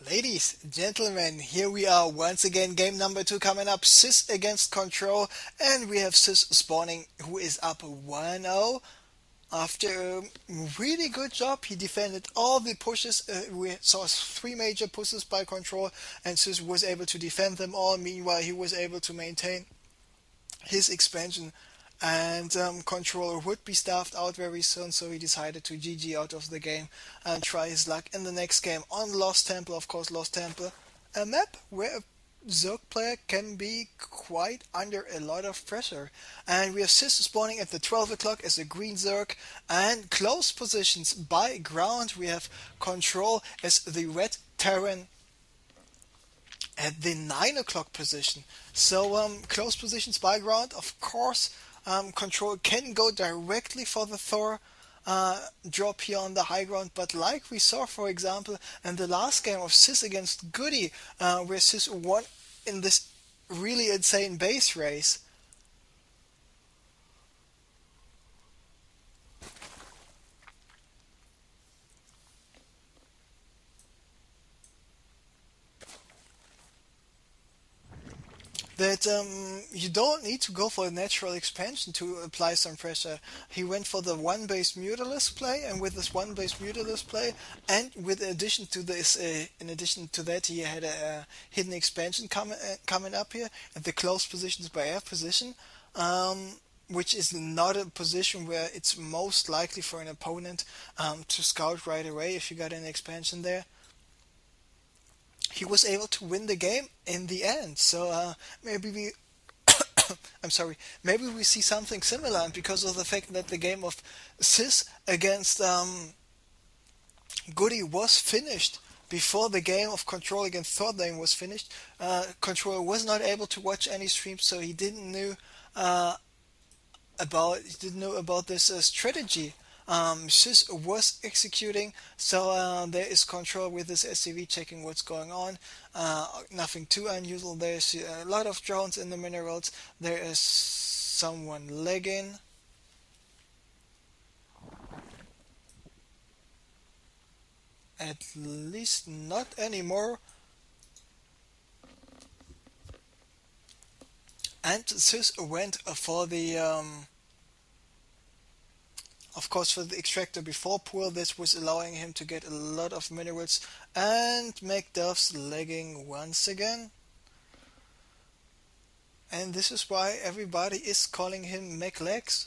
Ladies, gentlemen, here we are once again, game number 2 coming up, sYz against Control, and we have sYz spawning, who is up 1-0. After a really good job, he defended all the pushes. We saw 3 major pushes by Control, and sYz was able to defend them all. Meanwhile, he was able to maintain his expansion, and Controller would be staffed out very soon, so he decided to GG out of the game and try his luck in the next game on Lost Temple. Of course, Lost Temple, a map where a Zerg player can be quite under a lot of pressure. And we have sYz spawning at the 12 o'clock as a green Zerg, and close positions by ground we have Control as the red Terran at the 9 o'clock position. So close positions by ground, of course. Control can go directly for the Thor drop here on the high ground, but like we saw, for example, in the last game of sYz against Goody, where sYz won in this really insane base race. That you don't need to go for a natural expansion to apply some pressure. He went for the one base Mutalisk play, and with this one base Mutalisk play, and with addition to this, in addition to that, he had a hidden expansion coming up here at the close positions by air position, which is not a position where it's most likely for an opponent to scout right away if you got an expansion there. He was able to win the game in the end. So maybe we, I'm sorry, maybe we see something similar. And because of the fact that the game of sYz against Goody was finished before the game of Control against Thornlane was finished, Control was not able to watch any streams, so he didn't know about this strategy sYz was executing. So there is Control with this SCV checking what's going on. Nothing too unusual. There's a lot of drones in the minerals. There is someone lagging. At least not anymore. And sYz went for the of course, for the extractor before pool. This was allowing him to get a lot of minerals, and MacDuff's lagging once again. And this is why everybody is calling him MacLegs.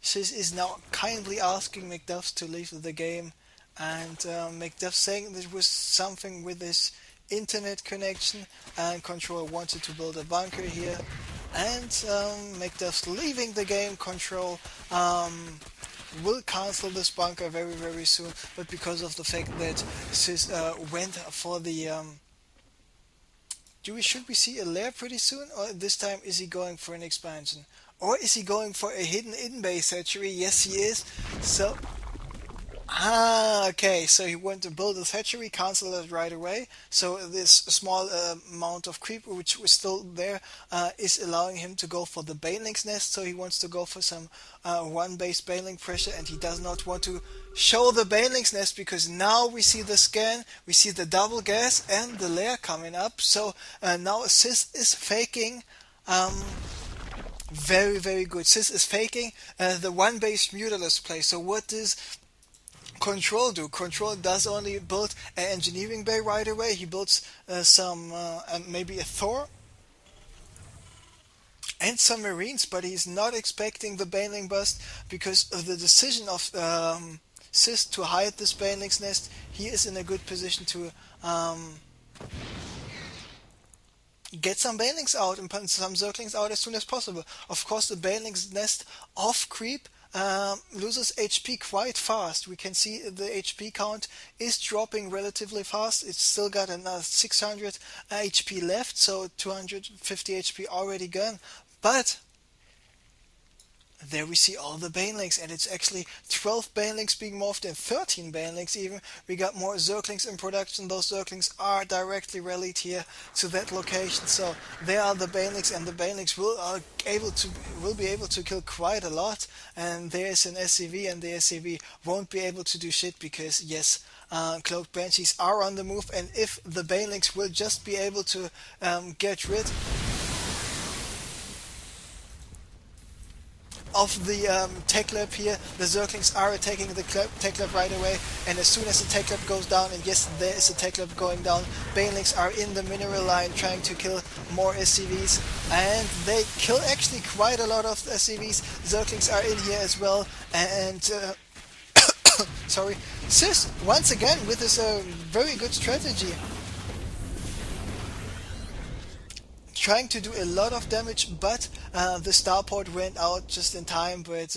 sYz is now kindly asking MacDuffs to leave the game, and MacDuff saying there was something with his internet connection, and Control wanted to build a bunker here. And MacDuff's leaving the game. Control will cancel this bunker very soon, but because of the fact that sYz went for the should we see a lair pretty soon, or this time is he going for an expansion, or is he going for a hidden in-base hatchery? Yes, he is. So okay, so he went to build a hatchery, cancel it right away. So this small amount of creep which was still there is allowing him to go for the baneling's nest. So he wants to go for some one base baneling pressure, and he does not want to show the baneling's nest, because now we see the scan, we see the double gas and the lair coming up. So now sYz is faking. Very good. sYz is faking the one base Mutalisk play. So what does Control do? Control does only build an engineering bay right away. He builds some maybe a Thor and some Marines, but he's not expecting the baneling bust because of the decision of sYz to hide this baneling's nest. He is in a good position to get some banelings out and put some zerglings out as soon as possible. Of course, the baneling's nest off creep loses HP quite fast. We can see the HP count is dropping relatively fast. It's still got another 600 HP left, so 250 HP already gone. But there we see all the banelings, and it's actually 12 banelings being morphed and 13 banelings even. We got more zerglings in production. Those zerglings are directly rallied here to that location. So there are the banelings, and the banelings will be able to kill quite a lot. And there is an SCV, and the SCV won't be able to do shit because yes, Cloaked Banshees are on the move, and if the Banelings will just be able to get rid of the tech lab here, the Zerglings are attacking the tech lab right away, and as soon as the tech lab goes down, and yes, there is a tech lab going down, Banelings are in the mineral line trying to kill more SCVs, and they kill actually quite a lot of SCVs. Zerglings are in here as well, and sorry, sYz once again with this very good strategy, trying to do a lot of damage, but the starport went out just in time. But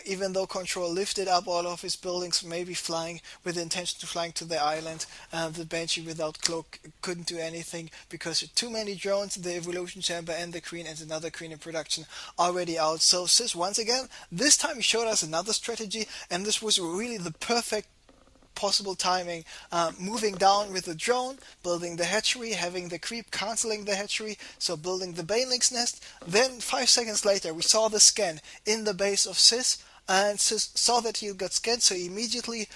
even though Control lifted up all of his buildings, maybe flying with the intention to flying to the island, the Banshee without cloak couldn't do anything because too many drones, the evolution chamber and the queen and another queen in production already out. So sYz once again, this time he showed us another strategy, and this was really the perfect possible timing, moving down with the drone, building the hatchery, having the creep cancelling the hatchery, so building the Baneling's nest. Then 5 seconds later we saw the scan in the base of sYz, and sYz saw that he got scanned, so he immediately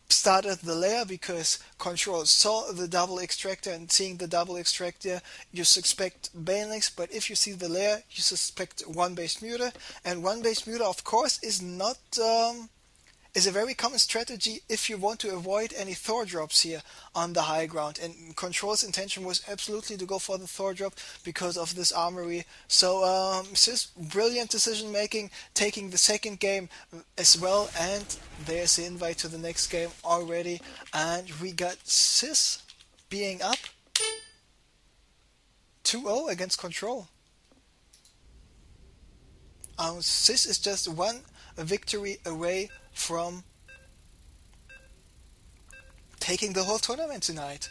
started the lair because Control saw the double extractor, and seeing the double extractor you suspect Banelings, but if you see the lair you suspect one base muter, and one base muter of course is not is a very common strategy if you want to avoid any Thor drops here on the high ground, and Control's intention was absolutely to go for the Thor drop because of this armory. So sYz, brilliant decision making, taking the second game as well, and there's the invite to the next game already, and we got sYz being up 2-0 against Control. sYz is just one victory away from taking the whole tournament tonight.